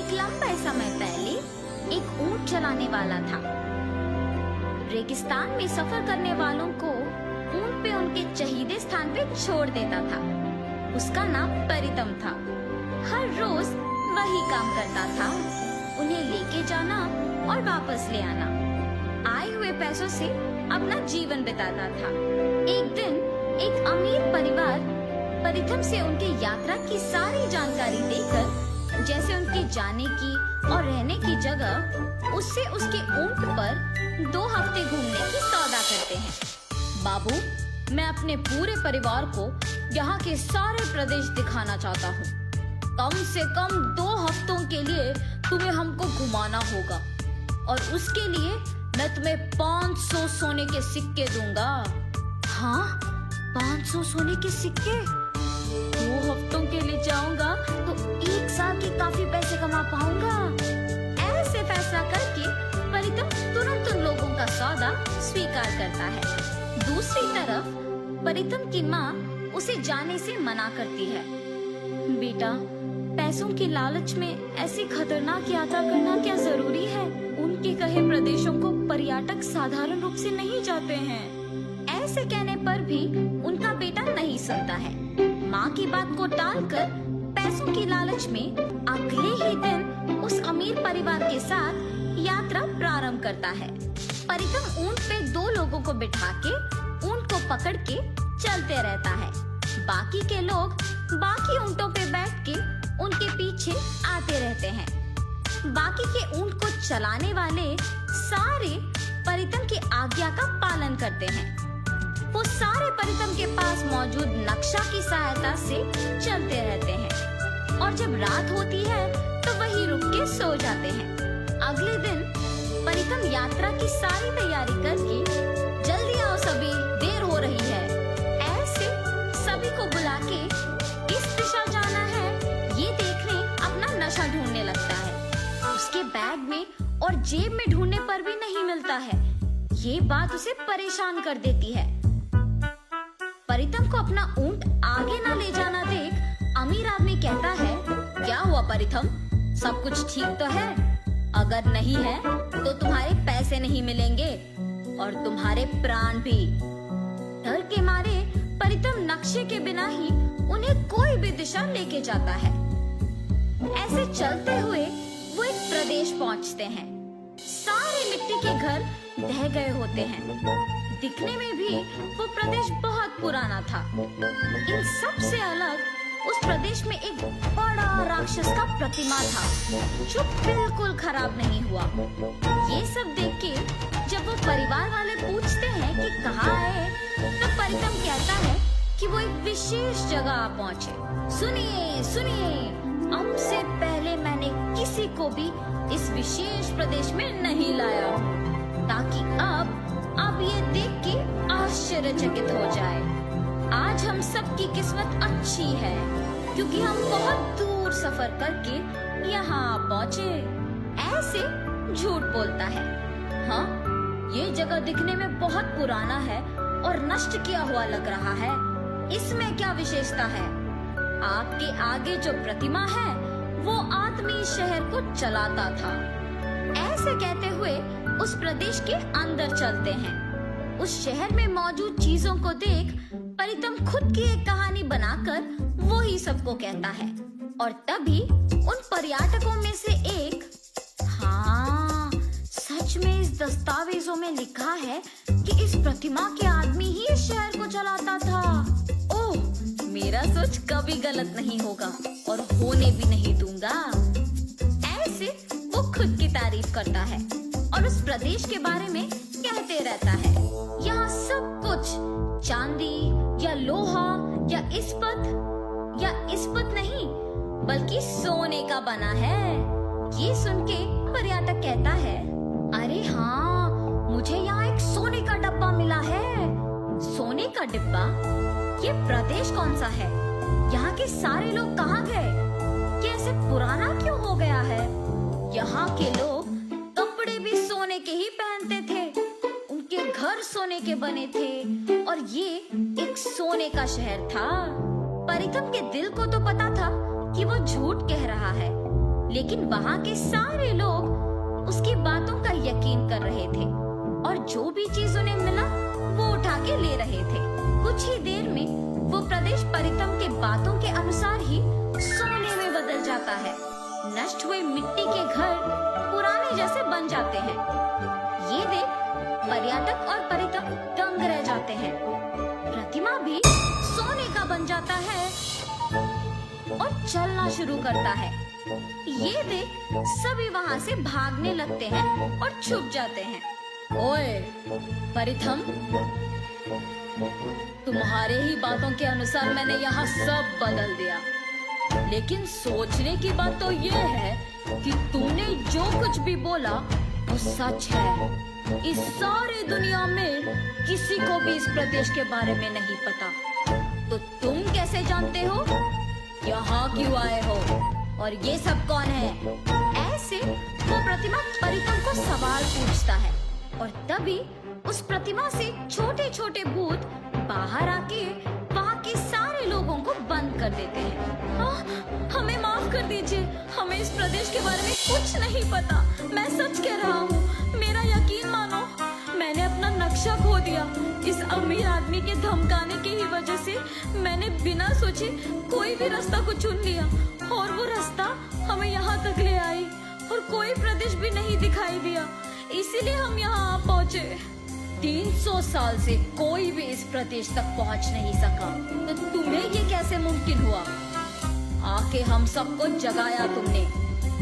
एक लंबे समय पहले एक ऊंट चलाने वाला था। रेगिस्तान में सफर करने वालों को ऊंट पे उनके चहीदे स्थान पे छोड़ देता था। उसका नाम परितम था। हर रोज वही काम करता था, उन्हें लेके जाना और वापस ले आना। आए हुए पैसों से अपना जीवन बिताता था। एक दिन एक अमीर परिवार परितम से उनके यात्रा की सारी जानकारी देकर, जैसे उनके जाने की और रहने की जगह, उससे उसके ऊंट पर 2 हफ्ते घूमने की सौदा करते हैं। बाबू, मैं अपने पूरे परिवार को यहाँ के सारे प्रदेश दिखाना चाहता हूँ। कम से कम 2 हफ्तों के लिए तुम्हें हमको घुमाना होगा और उसके लिए मैं तुम्हें 500 सोने के सिक्के दूंगा। हाँ, 500 सोने के सिक्के? 2 हफ्तों के लिए जाऊंगा तो 1 साल के काफी पैसे कमा पाऊंगा। ऐसे फैसला करके परितम तुरंत उन लोगों का सौदा स्वीकार करता है। दूसरी तरफ परितम की माँ उसे जाने से मना करती है। बेटा, पैसों के लालच में ऐसी खतरनाक यात्रा करना क्या जरूरी है? उनके कहे प्रदेशों को पर्यटक साधारण रूप से नहीं जाते हैं। ऐसे कहने पर भी उनका बेटा नहीं सुनता है। माँ की बात को टालकर पैसों की लालच में अगले ही दिन उस अमीर परिवार के साथ यात्रा प्रारंभ करता है। परितम ऊंट पे 2 लोगों को बिठा के ऊंट को पकड़ के चलते रहता है। बाकी के लोग बाकी ऊंटों पे बैठ के उनके पीछे आते रहते हैं। बाकी के ऊंट को चलाने वाले सारे परितम की आज्ञा का पालन करते हैं। वो सारे परितम के पास मौजूद नक्शा की सहायता से चलते रहते हैं और जब रात होती है तो वहीं रुक के सो जाते हैं। अगले दिन परितम यात्रा की सारी तैयारी करके, जल्दी आओ सभी, देर हो रही है, ऐसे सभी को बुला के किस दिशा जाना है ये देखने अपना नशा ढूंढने लगता है। उसके बैग में और जेब में ढूंढने पर भी नहीं मिलता है। ये बात उसे परेशान कर देती है। परितम को अपना ऊंट आगे ना ले जाना देख अमीर आदमी कहता है, क्या हुआ परितम, सब कुछ ठीक तो है? अगर नहीं है तो तुम्हारे पैसे नहीं मिलेंगे और तुम्हारे प्राण भी। डर के मारे परितम नक्शे के बिना ही उन्हें कोई भी दिशा लेके जाता है। ऐसे चलते हुए वो एक प्रदेश पहुंचते हैं। सारे मिट्टी के घर ढह गए होते हैं। दिखने में भी वो प्रदेश बहुत पुराना था। इन सब से अलग उस प्रदेश में एक बड़ा राक्षस का प्रतिमा था जो बिल्कुल खराब नहीं हुआ। ये सब देख के जब वो परिवार वाले पूछते हैं कि कहाँ है, तो परितम कहता है कि वो एक विशेष जगह आ पहुँचे। सुनिए सुनिए, हमसे पहले मैंने किसी को भी इस विशेष प्रदेश में नहीं लाया, ताकि अब आप ये देख के आश्चर्यचकित हो जाए। आज हम सबकी किस्मत अच्छी है क्योंकि हम बहुत दूर सफर करके यहाँ पहुँचे। ऐसे झूठ बोलता है। हाँ, ये जगह दिखने में बहुत पुराना है और नष्ट किया हुआ लग रहा है। इसमें क्या विशेषता है? आपके आगे जो प्रतिमा है वो आदमी शहर को चलाता था। ऐसे कहते हुए उस प्रदेश के अंदर चलते हैं। उस शहर में मौजूद चीजों को देख परितम खुद की एक कहानी बनाकर वो ही सबको कहता है। और तभी उन पर्यटकों में से एक, हाँ, सच में इस दस्तावेजों में लिखा है कि इस प्रतिमा के आदमी ही इस शहर को चलाता था। ओह, मेरा सोच कभी गलत नहीं होगा और होने भी नहीं दूंगा। ऐसे वो खुद की तारीफ करता है और उस प्रदेश के बारे में कहते रहता है। यहाँ सब कुछ चांदी या लोहा या इस्पत नहीं बल्कि सोने का बना है। ये सुन के पर्यटक कहता है, अरे हाँ, मुझे यहाँ एक सोने का डब्बा मिला है। सोने का डिब्बा? ये प्रदेश कौन सा है? यहाँ के सारे लोग कहाँ गए? ये ऐसे पुराना क्यों हो गया है? यहाँ के लोग कपड़े भी सोने के ही पहनते थे, उनके घर सोने के बने थे और ये एक सोने का शहर था। परितम के दिल को तो पता था कि वो झूठ कह रहा है, लेकिन वहाँ के सारे लोग उसकी बातों का यकीन कर रहे थे और जो भी चीज उन्हें मिला वो उठा के ले रहे थे। कुछ ही देर में वो प्रदेश परितम के बातों के अनुसार ही सोने में बदल जाता है। नष्ट हुए मिट्टी के घर पुराने जैसे बन जाते हैं। ये देख पर्यटक और परितम दंग रह जाते हैं। प्रतिमा भी सोने का बन जाता है और चलना शुरू करता है। ये देख सभी वहाँ से भागने लगते हैं और छुप जाते हैं। ओए परिथम, तुम्हारे ही बातों के अनुसार मैंने यहाँ सब बदल दिया, लेकिन सोचने की बात तो ये है कि तूने जो कुछ भी बोला वो सच है। इस सारी दुनिया में किसी को भी इस प्रदेश के बारे में नहीं पता, तो तुम कैसे जानते हो? यहाँ क्यों आए हो और ये सब कौन है? ऐसे वो प्रतिमा परितम को सवाल पूछता है और तभी उस प्रतिमा से छोटे छोटे भूत बाहर आके वहाँ के सारे लोगों को बंद कर देते हैं। हमें माफ कर दीजिए, हमें इस प्रदेश के बारे में कुछ नहीं पता। मैं सच कह रहा हूँ, मेरा यकीन मानो, मैंने अपना नक्शा खो दिया। इस अमीर आदमी के धमकाने की ही वजह से मैंने बिना सोचे कोई भी रास्ता को चुन लिया और वो रास्ता हमें यहाँ तक ले आई और कोई प्रदेश भी नहीं दिखाई दिया, इसीलिए हम यहाँ आ पहुँचे। 300 साल से कोई भी इस प्रदेश तक पहुँच नहीं सका, तो तुम्हें ये कैसे मुमकिन हुआ? आके हम सबको जगाया तुमने,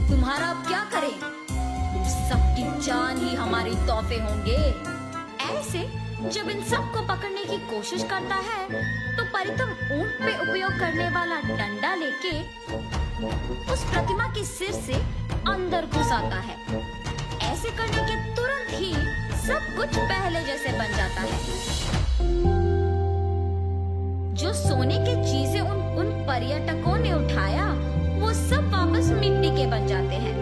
तुम्हारा अब क्या करें? तुम सबकी जान ही हमारी तोहफे होंगे। ऐसे जब इन सबको पकड़ने की कोशिश करता है तो परितम ऊंट पे उपयोग करने वाला डंडा लेके उस प्रतिमा के सिर से अंदर घुस आता है। ऐसे करने के तुरंत ही सब कुछ पहले जैसे बन जाता है। जो सोने की चीजें उन पर्यटकों ने उठाया वो सब वापस मिट्टी के बन जाते हैं।